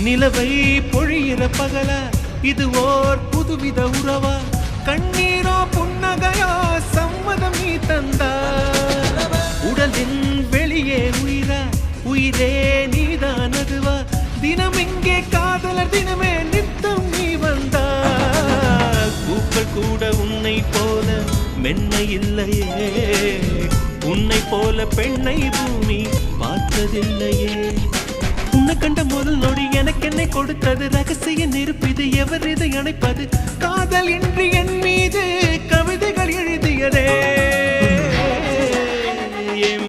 நிலவை பொழியிற பகல இது ஓர் புதுவித உறவா கண்ணீரோ புன்னகையோ சம்மதம் நீ தந்தா உடலின் வெளியே உயிரா உயிரே நீதான் அதுவா தினம் இங்கே காதலர் தினமே நித்தம் நீ வந்தா பூக்கள் கூட உன்னை போல மென்மை இல்லையே உன்னை போல பெண்ணை பூமி பார்த்ததில்லையே உன்னை கண்ட முதல் நொடி எனக்கு என்னை கொடுத்தது ரகசிய நெருப்பிது எவர் இதை அணைப்பது காதல் இன்றி என் மீது கவிதைகள் எழுதியதே